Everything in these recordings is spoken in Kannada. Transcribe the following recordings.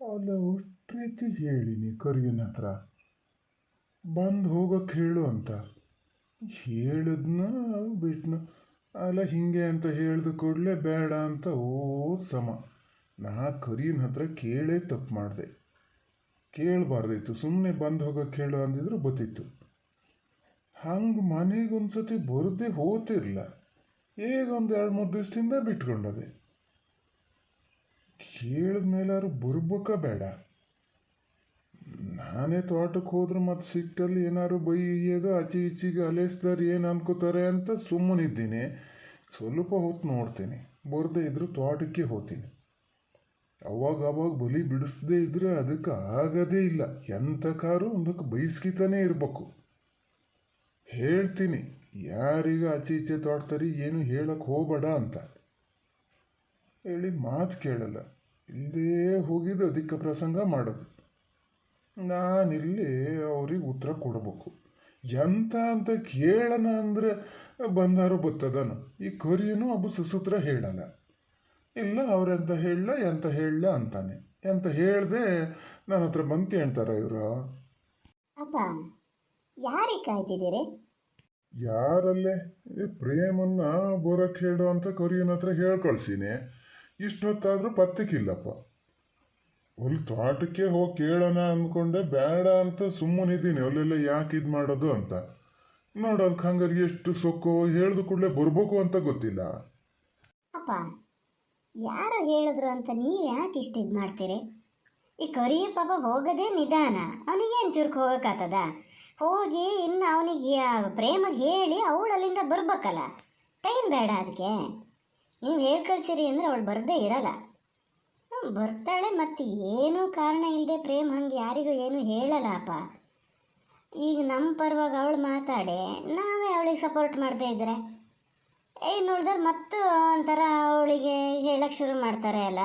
ಅಲ್ಲ ಅಷ್ಟು ರೀತಿ ಹೇಳಿನಿ ಕರಿಯನ ಹತ್ರ ಬಂದು ಹೋಗೋಕೆ ಹೇಳು ಅಂತ. ಹೇಳಿದ್ನ ಬಿಟ್ನ. ಅಲ್ಲ ಹಿಂಗೆ ಅಂತ ಹೇಳ್ದು ಕೂಡಲೇ ಬೇಡ ಅಂತ ಸಮ. ನಾ ಕರಿಯನ ಹತ್ರ ಕೇಳೇ ತಪ್ಪು ಮಾಡಿದೆ. ಕೇಳಬಾರ್ದಿತ್ತು, ಸುಮ್ಮನೆ ಬಂದು ಹೋಗೋಕೆ ಹೇಳು ಅಂದಿದ್ರು ಗೊತ್ತಿತ್ತು. ಹಂಗೆ ಮನೆಗೊಂದ್ಸತಿ ಬರದೆ ಹೋತಿರ್ಲ. ಈಗ ಒಂದು 2-3 ದಿವಸದಿಂದ ಬಿಟ್ಕೊಂಡದೆ. ಕೇಳಿದ್ಮೇಲಾರು ಬರ್ಬೇಕ ಬೇಡ? ನಾನೇ ತೋಟಕ್ಕೆ ಹೋದ್ರೆ ಮತ್ತೆ ಸಿಟ್ಟಲ್ಲಿ ಏನಾದ್ರು ಬೈಯೋದು ಆಚೆ ಈಚೆಗೆ ಅಲೆಸ್ದಾರೆ ಏನು ಅನ್ಕೋತಾರೆ ಅಂತ ಸುಮ್ಮನಿದ್ದೀನಿ. ಸ್ವಲ್ಪ ಹೊತ್ತು ನೋಡ್ತೀನಿ, ಬರದೇ ಇದ್ರೂ ತೋಟಕ್ಕೆ ಹೋಗ್ತೀನಿ. ಅವಾಗ ಬಲಿ ಬಿಡಿಸದೇ ಇದ್ರೆ ಅದಕ್ಕೆ ಆಗದೇ ಇಲ್ಲ. ಎಂಥ ಕಾರು ಒಂದಕ್ಕೆ ಬೈಸ್ಕಿತಾನೇ ಇರಬೇಕು. ಹೇಳ್ತೀನಿ, ಯಾರೀಗ ಆಚೆ ಈಚೆ ತೋಟದಲ್ಲಿ ಏನು ಹೇಳಕ್ಕೆ ಹೋಗಬೇಡ ಅಂತ. ಹೇಳಿದ ಮಾತು ಕೇಳಲ್ಲ. ಇಲ್ಲದೇ ಹೋಗಿದ್ದು ಅದಕ್ಕೆ ಪ್ರಸಂಗ ಮಾಡೋದು. ನಾನಿಲ್ಲಿ ಅವ್ರಿಗೆ ಉತ್ತರ ಕೊಡಬೇಕು. ಎಂತ ಅಂತ ಕೇಳೋಣ ಅಂದರೆ ಬಂದಾರು ಬತ್ತದನು. ಈ ಕರಿಯನು ಒಬ್ಬ ಸುಸೂತ್ರ ಹೇಳಲ್ಲ. ಇಲ್ಲ ಅವ್ರೆಂತ ಹೇಳಲ್ಲ ಎಂತ ಹೇಳಲ್ಲ ಅಂತಾನೆ. ಎಂತ ಹೇಳ್ದೆ ನನ್ನ ಹತ್ರ ಬಂದು ಕೇಳ್ತಾರ ಇವರು. ಅಪ್ಪ ಯಾರಿಗೆ ಕಾಯ್ತಿದ್ದೀರಿ? ಯಾರಲ್ಲೇ ಈ ಪ್ರೇಮನ್ನ ಬರೋಕ್ಕೆ ಹೇಳು ಅಂತ ಕರಿಯನ ಹತ್ರ ಹೇಳಿ ಕಳ್ಸೀನಿ. ಇಷ್ಟೊತ್ತಾದರೂ ಪತ್ತಕ್ಕಿಲ್ಲಪ್ಪ. ಅಲ್ಲಿ ತೋಟಕ್ಕೆ ಹೋಗಿ ಕೇಳೋಣ ಅಂದ್ಕೊಂಡೆ, ಬೇಡ ಅಂತ ಸುಮ್ಮನಿದ್ದೀನಿ. ಅಲ್ಲೆಲ್ಲ ಯಾಕೆ ಇದು ಮಾಡೋದು ಅಂತ ನೋಡೋದಕ್ಕೆ ಹಂಗಾರೆ ಎಷ್ಟು ಸೊಕ್ಕು. ಹೇಳ್ದು ಕೂಡಲೇ ಬರ್ಬೇಕು ಅಂತ ಗೊತ್ತಿಲ್ಲ. ಅಪ್ಪ ಯಾರು ಹೇಳಿದ್ರು ಅಂತ ನೀವು ಯಾಕೆ ಇಷ್ಟು ಇದು ಮಾಡ್ತೀರಿ? ಈ ಕರಿಯ ಪಾಪ ಹೋಗೋದೇ ನಿಧಾನ. ಅವನಿಗೇನು ಚುರುಕು ಹೋಗೋಕ್ಕಾಗ್ತದ? ಹೋಗಿ ಇನ್ನು ಅವನಿಗೆ ಪ್ರೇಮಗೆ ಹೇಳಿ ಅವಳು ಅಲ್ಲಿಂದ ಬರ್ಬೇಕಲ್ಲ. ಟೈಮ್ ಬೇಡ ಅದಕ್ಕೆ. ನೀವು ಹೇಳಿ ಕಳ್ಸಿರಿ ಅಂದರೆ ಅವಳು ಬರದೇ ಇರಲ್ಲ. ಬರ್ತಾಳೆ. ಮತ್ತು ಏನೂ ಕಾರಣ ಇಲ್ಲದೆ ಪ್ರೇಮ್ ಹಂಗೆ ಯಾರಿಗೂ ಏನೂ ಹೇಳಲ್ಲ ಅಪ್ಪ. ಈಗ ನಮ್ಮ ಪರವಾಗಿ ಅವಳು ಮಾತಾಡಿ ನಾವೇ ಅವಳಿಗೆ ಸಪೋರ್ಟ್ ಮಾಡದೇ ಇದ್ದರೆ ನೋಡಿದ್ರೆ ಮತ್ತು ಒಂಥರ ಅವಳಿಗೆ ಹೇಳಕ್ಕೆ ಶುರು ಮಾಡ್ತಾರೆ ಅಲ್ಲ.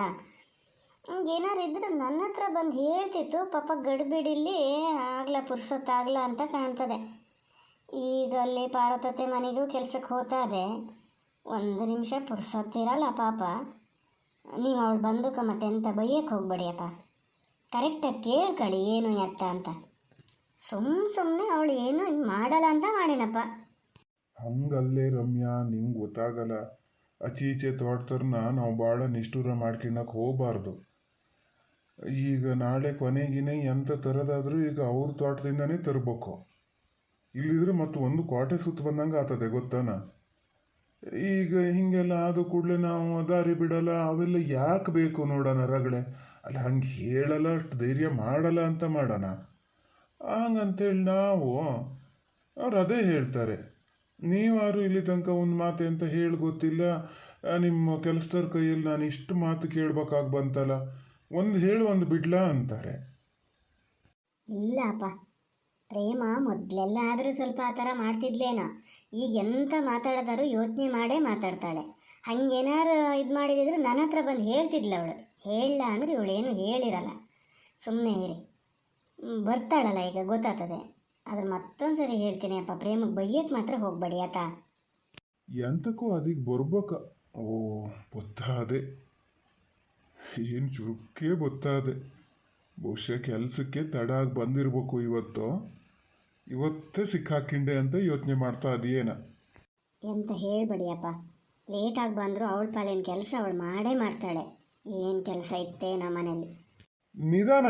ಏನಾರು ಇದ್ರೆ ನನ್ನ ಹತ್ರ ಬಂದು ಹೇಳ್ತಿತ್ತು. ಪಾಪ ಗಡಿಬಿಡಿಲಿ ಆಗಲ ಪುರ್ಸೊತ್ತಾಗಲ ಅಂತ ಕಾಣ್ತದೆ. ಈಗ ಅಲ್ಲಿ ಪಾರ್ವತತೆ ಮನೆಗೂ ಕೆಲಸಕ್ಕೆ ಹೋಗ್ತದೆ. 1 ನಿಮಿಷ ಪುರ್ಸೊತ್ತಿರಲ್ಲ ಪಾಪ. ನೀವು ಅವಳು ಬಂದಕ್ಕೆ ಮತ್ತೆ ಎಂತ ಬೈಯಕ್ಕೆ ಹೋಗ್ಬೇಡಿಯಪ್ಪ. ಕರೆಕ್ಟಾಗಿ ಕೇಳ್ಕೊಳ್ಳಿ ಏನು ಎತ್ತ ಅಂತ. ಸುಮ್ಮನೆ ಅವಳು ಏನು ಮಾಡಲ್ಲ ಅಂತ ಮಾಡಿನಪ್ಪ. ಹಂಗಲ್ಲೇ ರಮ್ಯಾ, ನಿಂಗೆ ಗೊತ್ತಾಗಲ್ಲ. ಆಚೀಚೆ ತೋಟದರ್ನ ನಾವು ಭಾಳ ನಿಷ್ಠೂರ ಮಾಡ್ಕೊಳಕ್ಕೆ ಹೋಗಬಾರ್ದು. ಈಗ ನಾಳೆ ಕೊನೆಗಿನೇ ಎಂಥ ತರೋದಾದರೂ ಈಗ ಅವ್ರ ತೋಟದಿಂದನೇ ತರಬೇಕು. ಇಲ್ಲಿದ್ರೆ ಮತ್ತು ಒಂದು ಕೋಟೆ ಸುತ್ತ ಬಂದಂಗೆ ಆಗ್ತದೆ ಗೊತ್ತಾನ. ಈಗ ಹೀಗೆಲ್ಲ ಆದ ಕೂಡಲೇ ನಾವು ದಾರಿ ಬಿಡಲ್ಲ, ಅವೆಲ್ಲ ಯಾಕೆ ಬೇಕು ನೋಡೋಣ ರಗಳೆ. ಅಲ್ಲ ಹಂಗೆ ಹೇಳಲ್ಲ, ಅಷ್ಟು ಧೈರ್ಯ ಮಾಡಲ್ಲ ಅಂತ ಮಾಡೋಣ. ಹಂಗಂತೇಳಿ ನಾವು ಅವ್ರು ಅದೇ ಹೇಳ್ತಾರೆ. ನೀವಾರು ಇಲ್ಲಿ ತನಕ ಒಂದು ಮಾತು ಅಂತ ಹೇಳಿ ಗೊತ್ತಿಲ್ಲ. ನಿಮ್ಮ ಕೆಲಸದವ್ರ ಕೈಯಲ್ಲಿ ನಾನು ಇಷ್ಟು ಮಾತು ಕೇಳ್ಬೇಕಾಗಿ ಬಂತಲ್ಲ, ಒಂದು ಹೇಳು ಒಂದು ಬಿಡ್ಲಾ ಅಂತಾರೆ. ಇಲ್ಲಪ್ಪ, ಪ್ರೇಮ ಮೊದಲೆಲ್ಲ ಆದರೂ ಸ್ವಲ್ಪ ಆ ಥರ ಮಾಡ್ತಿದ್ಲೇನೋ. ಈಗ ಎಂತ ಮಾತಾಡೋದಾರು ಯೋಚನೆ ಮಾಡೇ ಮಾತಾಡ್ತಾಳೆ. ಹಂಗೇನಾರು ಇದು ಮಾಡಿದಿದ್ರೆ ನನ್ನ ಹತ್ರ ಬಂದು ಹೇಳ್ತಿದ್ಲ ಅವಳು. ಹೇಳಲ್ಲ ಅಂದರೆ ಇವಳೇನು ಹೇಳಿರಲ್ಲ. ಸುಮ್ಮನೆ ಇರಿ, ಬರ್ತಾಳಲ್ಲ ಈಗ ಗೊತ್ತಾಗ್ತದೆ. ಆದ್ರೆ ಮತ್ತೊಂದು ಸರಿ ಹೇಳ್ತೀನಿ ಅಪ್ಪ, ಪ್ರೇಮಕ್ಕೆ ಬೈಯಕ್ಕೆ ಮಾತ್ರ ಹೋಗಬೇಡಿ ಆತ. ಎಂತಕ್ಕೂ ಅದಕ್ಕೆ ಬರ್ಬೇಕ. ಓ ಗೊತ್ತಾದೆ, ಏನು ಚುರುಕೇ ಗೊತ್ತಾದೆ. ಬಹುಶಃ ಕೆಲಸಕ್ಕೆ ತಡ ಆಗಿ ಬಂದಿರಬೇಕು ಇವತ್ತೇ ಸಿಕ್ಕಾಕಿಂಡೆ ಅಂತ ಯೋಚನೆ ಮಾಡ್ತಾ ಅದೇನ. ಎಂತ ಹೇಳ್ಬೇಡಿಯಪ್ಪ, ಲೇಟಾಗಿ ಬಂದರೂ ಅವಳ ಪಾಲಿನ ಕೆಲಸ ಅವಳು ಮಾಡೇ ಮಾಡ್ತಾಳೆ. ಏನು ಕೆಲಸ ಇತ್ತೇ ನಮ್ಮ ಮನೇಲಿ.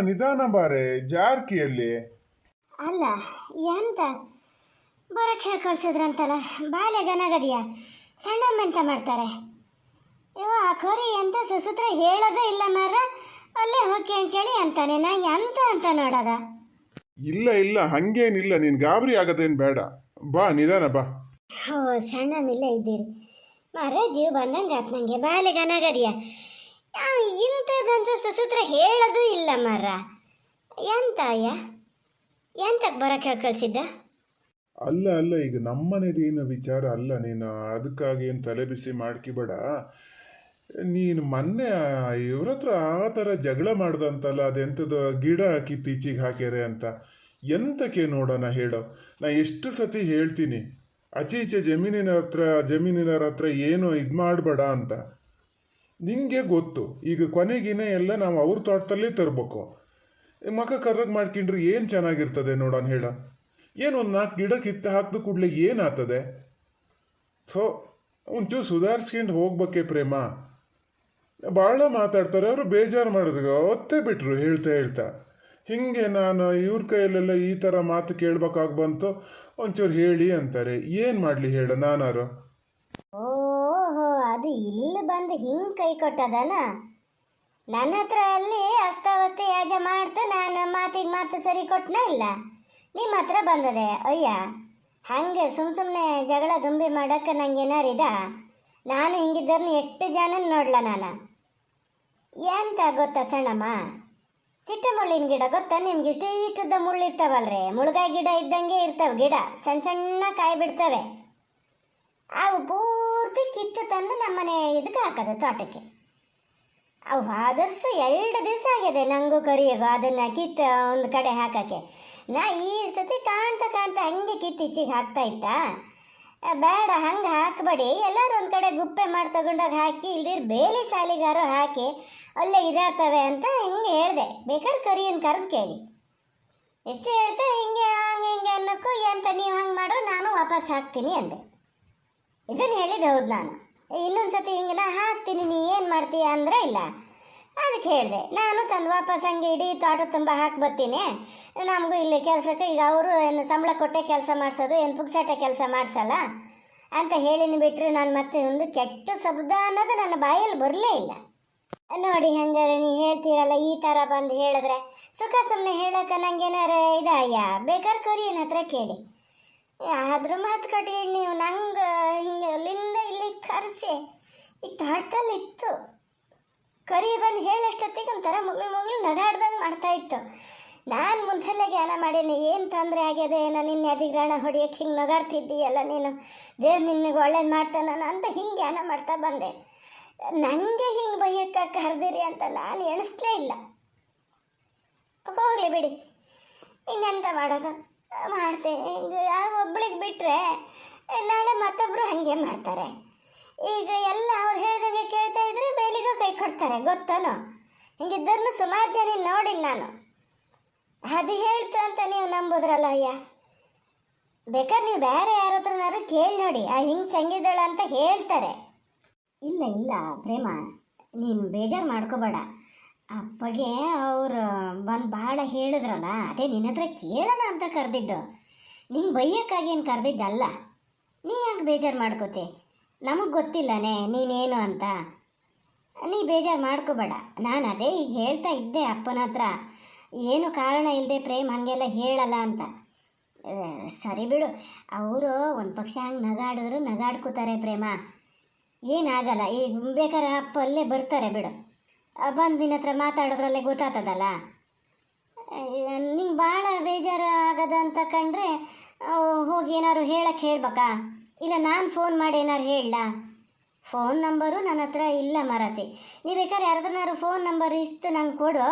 ನಿಧಾನ ಬಾರೆ ಜಾರ್ಕಿಯಲ್ಲಿ. ಅಲ್ಲ ಎಂತ ಬರೋಕ್ಕೆ ಹೇಳಿ ಕಳ್ಸಿದ್ರಂತಲ್ಲ, ಬಾಲ್ಯ ಗನಗದಿಯ ಸಣ್ಣಮ್ಮ ಎಂತ ಮಾಡ್ತಾರೆ? ಇವ ಆ ಕರಿ ಎಂತ ಸುಸೂತ್ರ ಹೇಳೋದೇ ಇಲ್ಲ ಮಾರ. ಅಲ್ಲೇ ಹೋಗಿ ಕೇಳಿ ಅಂತಾನೆ. ನಾ ಎಂತ ಅಂತ ನೋಡೋದ? ಇಲ್ಲ ಹಂಗೇನಿಲ್ಲ, ನೀನು ಗಾಬರಿ ಆಗೋದೇನು ಬೇಡ. ಬಾ ನಿಧಾನ ಬಾ. ಓ ಸಣ್ಣಮ್ಮಿಲ್ಲ ಇದ್ದೀರಿ ಮಾರ, ಜೀವ ಬಂದಂಗೆ ಆತ್ ನನಗೆ. ಬಾಲ್ಯ ಗನಗದಿಯ ಇಂಥದ್ದಂತ ಸುಸೂತ್ರ ಹೇಳೋದು ಇಲ್ಲ ಮಾರ. ಎಂತ ಅಯ್ಯ, ಎಂತಕ್ಕೆ ಬರೋಕ್ಕೆ ಹೇಳಿ ಕಳಿಸಿದ್ದ? ಅಲ್ಲ ಈಗ ನಮ್ಮನೇದೇನು ವಿಚಾರ ಅಲ್ಲ. ನೀನು ಅದಕ್ಕಾಗಿ ಏನು ತಲೆ ಬಿಸಿ ಮಾಡ್ಕಿಬೇಡ. ನೀನು ಮೊನ್ನೆ ಇವ್ರ ಹತ್ರ ಆ ಥರ ಜಗಳ ಮಾಡ್ದಂತಲ್ಲ, ಅದೆಂಥದ್ದು ಗಿಡ ಕಿತ್ತೀಚಿಗೆ ಹಾಕ್ಯಾರೆ ಅಂತ. ಎಂತಕ್ಕೆ ನೋಡೋಣ ಹೇಳೋ. ನಾ ಎಷ್ಟು ಸತಿ ಹೇಳ್ತೀನಿ, ಆಚೀಚೆ ಜಮೀನಿನವ್ರ ಹತ್ರ ಏನು ಇದು ಮಾಡಬೇಡ ಅಂತ. ನಿಂಗೆ ಗೊತ್ತು ಈಗ ಕೊನೆಗಿನೇ ಎಲ್ಲ ನಾವು ಅವ್ರ ತೋಟದಲ್ಲೇ ತರಬೇಕು. ಮಗ ಕರ್ರಗೆ ಮಾಡ್ಕೊಂಡ್ರೆ ಏನು ಚೆನ್ನಾಗಿರ್ತದೆ ನೋಡೋಣ ಹೇಳ. ಏನು ಒಂದು 4 ಗಿಡ ಕಿತ್ತು ಹಾಕಿದ ಕೂಡಲೇ ಏನಾಗ್ತದೆ? ಸೊ ಒಂಚೂರು ಸುಧಾರಿಸ್ಕೊಂಡು ಹೋಗ್ಬೇಕೆ ಪ್ರೇಮ. ಭಾಳ ಮಾತಾಡ್ತಾರೆ ಅವರು, ಬೇಜಾರು ಮಾಡಿದ್ರು ಒತ್ತೇ ಬಿಟ್ರು ಹೇಳ್ತಾ ಹೇಳ್ತಾ. ಹಿಂಗೆ ನಾನು ಇವ್ರ ಕೈಯಲ್ಲೆಲ್ಲ ಈ ಥರ ಮಾತು ಕೇಳ್ಬೇಕಾಗಿ ಬಂತು, ಒಂಚೂರು ಹೇಳಿ ಅಂತಾರೆ. ಏನು ಮಾಡಲಿ ಹೇಳ ನಾನಾರು? ಓಹೋ, ಅದು ಇಲ್ಲಿ ಬಂದು ಹಿಂಗೆ ಕೈ ಕೊಟ್ಟದನ. ನನ್ನ ಹತ್ರ ಅಲ್ಲಿ ಅಸ್ತಾವಸ್ತೆ ಯಾಜ ಮಾಡ್ತಾ ನಾನು ಮಾತಿಗೆ ಮಾತು ಸರಿ ಕೊಟ್ಟನ ಇಲ್ಲ, ನಿಮ್ಮ ಹತ್ರ ಬಂದದೆ. ಅಯ್ಯ, ಹಂಗೆ ಸುಮ್ಮನೆ ಜಗಳ ದುಂಬಿ ಮಾಡೋಕ್ಕೆ ನಂಗೆ ಏನಾರಿದ? ನಾನು ಹಿಂಗಿದ್ದರ್ನು ಎಷ್ಟು ಜನ ನೋಡ್ಲ ನಾನು. ಎಂತ ಗೊತ್ತಾ ಸಣ್ಣಮ್ಮ, ಚಿಟ್ಟ ಮುಳ್ಳಿನ ಗಿಡ ಗೊತ್ತಾ ನಿಮ್ಗೆ? ಇಷ್ಟುದ್ದ ಮುಳ್ಳಿರ್ತಾವಲ್ರಿ, ಮುಳುಗಾಯಿ ಗಿಡ ಇದ್ದಂಗೆ ಇರ್ತಾವೆ ಗಿಡ, ಸಣ್ಣ ಸಣ್ಣ ಕಾಯಿ ಬಿಡ್ತವೆ. ಅವು ಪೂರ್ತಿ ಕಿತ್ತು ತಂದು ನಮ್ಮನೆ ಇದಕ್ಕೆ ಹಾಕೋದು ತೋಟಕ್ಕೆ. ಅವು ಆದರ್ಸು 2 ದಿವಸ ಆಗಿದೆ ನನಗೂ ಕರಿಯೋದು ಅದನ್ನು ಕಿತ್ತು ಒಂದು ಕಡೆ ಹಾಕೋಕ್ಕೆ. ನಾ ಈ ಸತಿ ಕಾಣ್ತಾ ಕಾಣ್ತಾ ಹಂಗೆ ಕಿತ್ತು ಈಚೆಗೆ ಹಾಕ್ತಾ ಇತ್ತಾ? ಬೇಡ, ಹಂಗೆ ಹಾಕಬೇಡಿ, ಎಲ್ಲರೂ ಒಂದು ಕಡೆ ಗುಪ್ಪೆ ಮಾಡಿ ತಗೊಂಡೋಗಿ ಹಾಕಿ, ಇಲ್ದಿರ ಬೇಲಿ ಸಾಲಿಗಾರು ಹಾಕಿ ಅಲ್ಲೇ ಇದಾಗ್ತವೆ ಅಂತ ಹಿಂಗೆ ಹೇಳಿದೆ. ಬೇಕಾದ್ರೆ ಕರಿಯನ್ನು ಕರೆದು ಕೇಳಿ. ಎಷ್ಟು ಹೇಳ್ತಾರೆ ಹಿಂಗೆ ಹಂಗೆ ಹಿಂಗೆ ಅನ್ನೋಕ್ಕೂ ಎಂತ ನೀವು ಹಂಗೆ ಮಾಡೋ ನಾನು ವಾಪಸ್ ಹಾಕ್ತೀನಿ ಅಂದೆ. ಇದನ್ನು ಹೇಳಿದ್ದು ಹೌದು ನಾನು. ಇನ್ನೊಂದು ಸತಿ ಹಿಂಗೆ ನಾ ಹಾಕ್ತೀನಿ, ನೀ ಏನು ಮಾಡ್ತೀಯ ಅಂದರೆ ಇಲ್ಲ. ಅದಕ್ಕೆ ಹೇಳಿದೆ, ನಾನು ತಂದು ವಾಪಸ್ ಹಂಗೆ ಇಡೀ ತೋಟ ತುಂಬ ಹಾಕಿ ಬರ್ತೀನಿ. ನಮಗೂ ಇಲ್ಲಿ ಕೆಲಸಕ್ಕೆ ಈಗ ಅವರು ಏನು ಸಂಬಳ ಕೊಟ್ಟೆ ಕೆಲಸ ಮಾಡಿಸೋದು, ಏನು ಪುಕ್ಸಾಟ ಕೆಲಸ ಮಾಡಿಸಲ್ಲ ಅಂತ ಹೇಳಿನ ಬಿಟ್ಟರೆ ನಾನು ಮತ್ತೆ ಒಂದು ಕೆಟ್ಟ ಶಬ್ದ ಅನ್ನೋದು ನನ್ನ ಬಾಯಲ್ಲಿ ಬರಲೇ ಇಲ್ಲ. ನೋಡಿ ಹಂಗಾರೆ ನೀವು ಹೇಳ್ತೀರಲ್ಲ, ಈ ಥರ ಬಂದು ಹೇಳಿದ್ರೆ ಸುಖ ಸುಮ್ಮನೆ ಹೇಳೋಕೆ ನಂಗೇನಾರ ಇದಯ್ಯ? ಬೇಕಾದ್ರೆ ಕರಿಯನ ಹತ್ರ ಕೇಳಿ. ಆದ್ರೂ ಮಾತು ಕಟ್ಕೊಂಡು ನೀವು ನಂಗೆ ಹಿಂಗೆ ಅಲ್ಲಿಂದ ಇಲ್ಲಿ ಕರೆಸಿ ಈ ತೋಟದಲ್ಲಿ ಇತ್ತು. ಕರಿ ಬಂದು ಹೇಳಷ್ಟೊತ್ತಿಗೆ ಒಂಥರ ಮುಗಳು ನಗಾಡ್ದಂಗೆ ಮಾಡ್ತಾಯಿತ್ತು. ನಾನು ಮುಂಚೆಲ್ಲೇ ಜ್ಞಾನ ಮಾಡೀನಿ, ಏನು ತೊಂದರೆ ಆಗ್ಯದೆ ಏನೋ, ನಿನ್ನೆ ಅಧಿಗ್ರಹಣ ಹೊಡಿಯೋಕ್ಕೆ ಹಿಂಗೆ ನಗಾಡ್ತಿದ್ದೀಯಲ್ಲ ನೀನು, ದೇವ್ರು ನಿನಗೆ ಒಳ್ಳೇದು ಮಾಡ್ತಾನ ಅಂತ ಹಿಂಗೆ ಜ್ಞಾನ ಮಾಡ್ತಾ ಬಂದೆ. ನನಗೆ ಹಿಂಗೆ ಬೈಯಕ್ಕೆ ಕರೆದಿರಿ ಅಂತ ನಾನು ಎಣಿಸ್ಲೇ ಇಲ್ಲ. ಹೋಗಲಿ ಬಿಡಿ, ಇನ್ನೆಂತ ಮಾಡೋದು, ಮಾಡ್ತೀನಿ. ಹಿಂಗೆ ಒಬ್ಳಿಗೆ ಬಿಟ್ಟರೆ ನಾಳೆ ಮತ್ತೊಬ್ಬರು ಹಾಗೆ ಮಾಡ್ತಾರೆ. ಈಗ ಎಲ್ಲ ಅವ್ರು ಹೇಳ್ದಂಗೆ ಕೇಳ್ತಾ ಇದ್ರೆ ಬೇಲಿಗೂ ಕೈ ಕೊಡ್ತಾರೆ, ಗೊತ್ತನೋ? ಹಿಂಗಿದ್ದರನ್ನು ಸುಮಾರು ಜನ ನೋಡಿ ನಾನು. ಅದು ಹೇಳ್ತು ಅಂತ ನೀವು ನಂಬುದ್ರಲ್ಲ ಅಯ್ಯ. ಬೇಕಾದ್ರೆ ನೀವು ಬೇರೆ ಯಾರ ಹತ್ರನಾರು ಕೇಳಿ ನೋಡಿ, ಆ ಹಿಂಗೆ ಸಂಗಿದಳ ಅಂತ ಹೇಳ್ತಾರೆ. ಇಲ್ಲ ಇಲ್ಲ ಪ್ರೇಮ, ನೀನು ಬೇಜಾರು ಮಾಡ್ಕೋಬೇಡ. ಅಪ್ಪಗೆ ಅವರು ಬಂದು ಭಾಳ ಹೇಳಿದ್ರಲ್ಲ, ಅದೇ ನಿನ್ನ ಹತ್ರ ಕೇಳೋಣ ಅಂತ ಕರೆದಿದ್ದು, ನಿಂಗೆ ಬೈಯೋಕ್ಕಾಗಿ ಏನು ಕರೆದಿದ್ದಲ್ಲ. ನೀ ಯಾಕೆ ಬೇಜಾರು ಮಾಡ್ಕೋತಿ? ನಮಗೆ ಗೊತ್ತಿಲ್ಲನೇ ನೀನೇನು ಅಂತ. ನೀ ಬೇಜಾರು ಮಾಡ್ಕೋಬೇಡ. ನಾನು ಅದೇ ಈಗ ಹೇಳ್ತಾ ಇದ್ದೆ ಅಪ್ಪನ ಹತ್ರ, ಏನು ಕಾರಣ ಇಲ್ಲದೆ ಪ್ರೇಮ್ ಹಾಗೆಲ್ಲ ಹೇಳಲ್ಲ ಅಂತ. ಸರಿ ಬಿಡು, ಅವರು ಒಂದು ಪಕ್ಷ ಹಂಗೆ ನಗಾಡಿದ್ರು ನಗಾಡ್ಕೋತಾರೆ ಪ್ರೇಮ, ಏನಾಗಲ್ಲ. ಈಗ ಬೇಕಾದ್ರೆ ಅಪ್ಪ ಅಲ್ಲೇ ಬರ್ತಾರೆ ಬಿಡು, ಬಂದು ನಿನ್ನ ಹತ್ರ ಮಾತಾಡೋದ್ರಲ್ಲೇ ಗೊತ್ತಾಗ್ತದಲ್ಲ. ನಿಂಗೆ ಭಾಳ ಬೇಜಾರು ಆಗದ ಅಂತ ಕಂಡ್ರೆ ಹೋಗಿ ಏನಾದ್ರು ಹೇಳಕ್ಕೆ ಹೇಳ್ಬೇಕಾ? ಇಲ್ಲ ನಾನು ಫೋನ್ ಮಾಡಿ ಏನಾರು ಹೇಳಲಾ? ಫೋನ್ ನಂಬರು ನನ್ನ ಹತ್ರ ಇಲ್ಲ ಮಾರತಿ. ನೀವು ಬೇಕಾದ್ರೆ ಯಾರತ್ರನಾರು ಫೋನ್ ನಂಬರ್ ಇಸ್ತು ನಂಗೆ ಕೊಡು,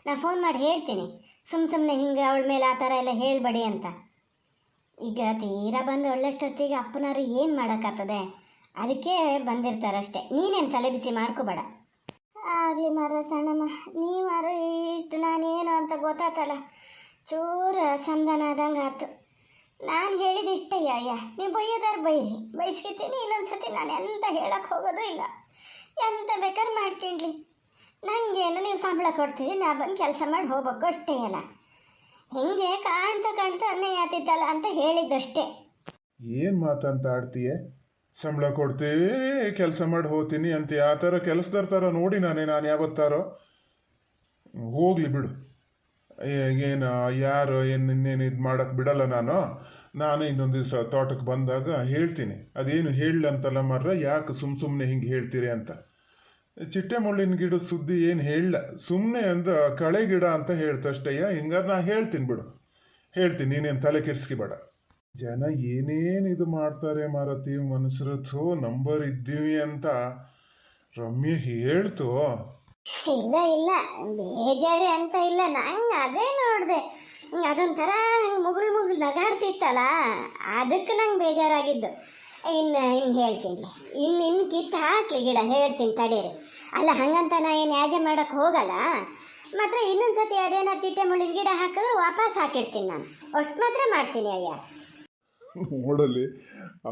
ನಾನು ಫೋನ್ ಮಾಡಿ ಹೇಳ್ತೀನಿ. ಸುಮ್ಮನೆ ಹಿಂಗೆ ಅವಳ ಮೇಲೆ ಆ ಥರ ಎಲ್ಲ ಹೇಳಬೇಡಿ ಅಂತ. ಈಗ ತೀರಾ ಬಂದು ಒಳ್ಳೆಷ್ಟೊತ್ತಿಗೆ ಅಪ್ಪನವರು ಏನು ಮಾಡೋಕ್ಕಾಗ್ತದೆ? ಅದಕ್ಕೆ ಬಂದಿರ್ತಾರಷ್ಟೇ. ನೀನೇನು ತಲೆ ಬಿಸಿ ಮಾಡ್ಕೋಬೇಡ. ಆಗಲಿ ಮಾರ ಸಣ್ಣಮ್ಮ, ನೀವಾರು ಇಷ್ಟು ನಾನೇನು ಅಂತ ಗೊತ್ತಾತಲ್ಲ, ಚೂರು ಸಂಧಾನ ಆದಂಗೆ ಆಯ್ತು. ನಾನು ಹೇಳಿದಿಷ್ಟೇ ಅಯ್ಯ, ನೀವು ಬೈಯೋದಾರು ಬೈರಿ, ಬೈಸ್ಕಿತೀನಿ. ಇನ್ನೊಂದು ಸತಿ ನಾನು ಎಂತ ಹೇಳಕ್ಕೆ ಹೋಗೋದು ಇಲ್ಲ, ಎಂತ ಬೇಕಾದ್ರೆ ಮಾಡ್ಕೊಂಡ್ಲಿ. ನನಗೇನು ನೀವು ಸಂಬಳ ಕೊಡ್ತೀರಿ, ನಾ ಬಂದು ಕೆಲಸ ಮಾಡಿ ಹೋಗ್ಬೇಕು ಅಷ್ಟೇ ಅಲ್ಲ. ಹಿಂಗೆ ಕಾಣ್ತಾ ಕಾಣ್ತಾ ಅನ್ಯಾಯ ಆತಿತ್ತಲ್ಲ ಅಂತ ಹೇಳಿದ್ದಷ್ಟೇ. ಏನು ಮಾತಂತ ಆಡ್ತೀಯ? ಸಂಬಳ ಕೊಡ್ತೀವಿ, ಕೆಲಸ ಮಾಡಿ ಹೋಗ್ತೀನಿ ಅಂತ ಆ ಥರ ಕೆಲಸದಾರ ಥರ ನೋಡಿ ನಾನು ಯಾವತ್ತಾರೋ? ಹೋಗಲಿ ಬಿಡು. ಏನು ಯಾರು ಇನ್ನೇನು ಇದು ಮಾಡೋಕ್ಕೆ ಬಿಡಲ್ಲ ನಾನು ಇನ್ನೊಂದು ದಿವಸ ತೋಟಕ್ಕೆ ಬಂದಾಗ ಹೇಳ್ತೀನಿ. ಅದೇನು ಹೇಳಂತಲ್ಲ ಮರ್ರ, ಯಾಕೆ ಸುಮ್ಮನೆ ಹಿಂಗೆ ಹೇಳ್ತೀರಿ ಅಂತ. ಚಿಟ್ಟೆ ಮುಳ್ಳಿನ ಗಿಡದ ಸುದ್ದಿ ಏನು ಹೇಳಲ್ಲ, ಸುಮ್ಮನೆ ಅಂದ ಕಳೆ ಗಿಡ ಅಂತ ಹೇಳ್ತಷ್ಟಯ್ಯ. ಹಿಂಗಾದ್ರೆ ನಾ ಹೇಳ್ತೀನಿ ಬಿಡು, ಹೇಳ್ತೀನಿ, ನೀನೇನು ತಲೆ ಕೆಡಿಸ್ಕಿಬೇಡ. ಜನ ಏನೇನು ಇದು ಮಾಡ್ತಾರೆ ಮಾರತಿ, ಮನುಷ್ಯರು ನಂಬರ್ ಇದ್ದೀವಿ ಅಂತ ರಮ್ಯ ಹೇಳ್ತು. ಇಲ್ಲ ಇಲ್ಲ, ಬೇಜಾರು ಅಂತ ಇಲ್ಲ. ನಂಗೆ ಅದೇ ನೋಡಿದೆ, ಹಿಂಗೆ ಅದೊಂಥರ ಮುಗುಳು ನಗಾಡ್ತಿತ್ತಲ್ಲ, ಅದಕ್ಕೆ ನಂಗೆ ಬೇಜಾರಾಗಿದ್ದು. ಇನ್ನು ಹೇಳ್ತೀನಿ ಇನ್ನು ಕಿತ್ತು ಹಾಕ್ಲಿ ಗಿಡ ಹೇಳ್ತೀನಿ ತಡೀರಿ. ಅಲ್ಲ ಹಂಗಂತ ನಾ ಏನು ಯಾಜೆ ಮಾಡೋಕ್ಕೆ ಹೋಗಲ್ಲ. ಮಾತ್ರ ಇನ್ನೊಂದು ಸತಿ ಅದೇನೋ ಚಿಟ್ಟೆ ಮುಳ್ಳಿನ ಗಿಡ ಹಾಕಿದ್ರೆ ವಾಪಸ್ ಹಾಕಿಡ್ತೀನಿ ನಾನು. ಅಷ್ಟು ಮಾತ್ರ ಮಾಡ್ತೀನಿ ಅಯ್ಯ. ನೋಡಲಿ,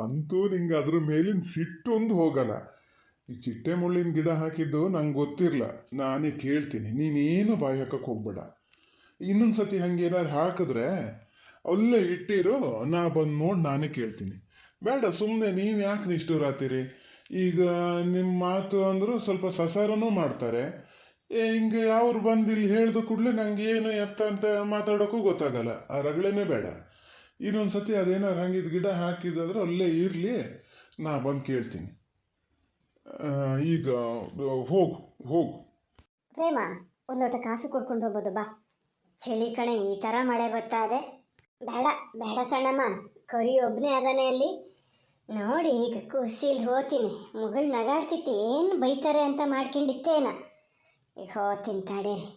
ಅಂತೂ ನಿಂಗೆ ಅದ್ರ ಮೇಲಿನ ಸಿಟ್ಟೊಂದು ಹೋಗಲ್ಲ. ಈ ಚಿಟ್ಟೆ ಮುಳ್ಳಿನ ಗಿಡ ಹಾಕಿದ್ದು ನಂಗೆ ಗೊತ್ತಿರಲ್ಲ, ನಾನೇ ಕೇಳ್ತೀನಿ. ನೀನೇನು ಬಾಯಿ ಹಾಕಕ್ಕೆ ಹೋಗ್ಬೇಡ. ಇನ್ನೊಂದು ಸತಿ ಹಂಗೇನಾರು ಹಾಕಿದ್ರೆ ಅಲ್ಲೇ ಇಟ್ಟಿರೋ, ನಾ ಬಂದು ನೋಡಿ ನಾನೇ ಕೇಳ್ತೀನಿ. ಬೇಡ ಸುಮ್ಮನೆ ನೀವು ಯಾಕೆ ನಿಷ್ಠುರಾತೀರಿ? ಈಗ ನಿಮ್ಮ ಮಾತು ಅಂದರೂ ಸ್ವಲ್ಪ ಸಸಾರನೂ ಮಾಡ್ತಾರೆ. ಹಿಂಗೆ ಯಾವ್ರು ಬಂದು ಇಲ್ಲಿ ಹೇಳ್ದ ಕೂಡಲೇ ನಂಗೆ ಏನು ಎತ್ತ ಅಂತ ಮಾತಾಡೋಕ್ಕೂ ಗೊತ್ತಾಗಲ್ಲ. ಆ ರಗಳೇನೇ ಬೇಡ. ಇನ್ನೊಂದು ಸತಿ ಅದೇನಾರು ಹಂಗಿದ್ದು ಗಿಡ ಹಾಕಿದಾದ್ರೆ ಅಲ್ಲೇ ಇರಲಿ, ನಾ ಬಂದು ಕೇಳ್ತೀನಿ. ಈಗ ಹೋಗು ಹೋಗು. ಪ್ರೇಮ, ಒಂದು ಲೋಟ ಕಾಫಿ ಕುಡ್ಕೊಂಡು ಹೋಗ್ಬೋದು ಬಾ. ಚಳಿ ಕಣೆ, ಈ ಥರ ಮಳೆ ಬರ್ತಾದೆ. ಬೇಡ ಬೇಡ ಸಣ್ಣಮ್ಮ, ಕರಿ ಒಬ್ಬನೇ ಅದಾನೆ ಅಲ್ಲಿ. ನೋಡಿ ಈಗ ಕುಸಿಲ್ ಹೋತೀನಿ. ಮುಗಳು ನಗಾಡ್ತಿತ್ತು, ಏನು ಬೈತಾರೆ ಅಂತ ಮಾಡ್ಕೊಂಡಿತ್ತೇನ. ಈಗ ಹೋಗ್ತೀನಿ ತಡೀರಿ.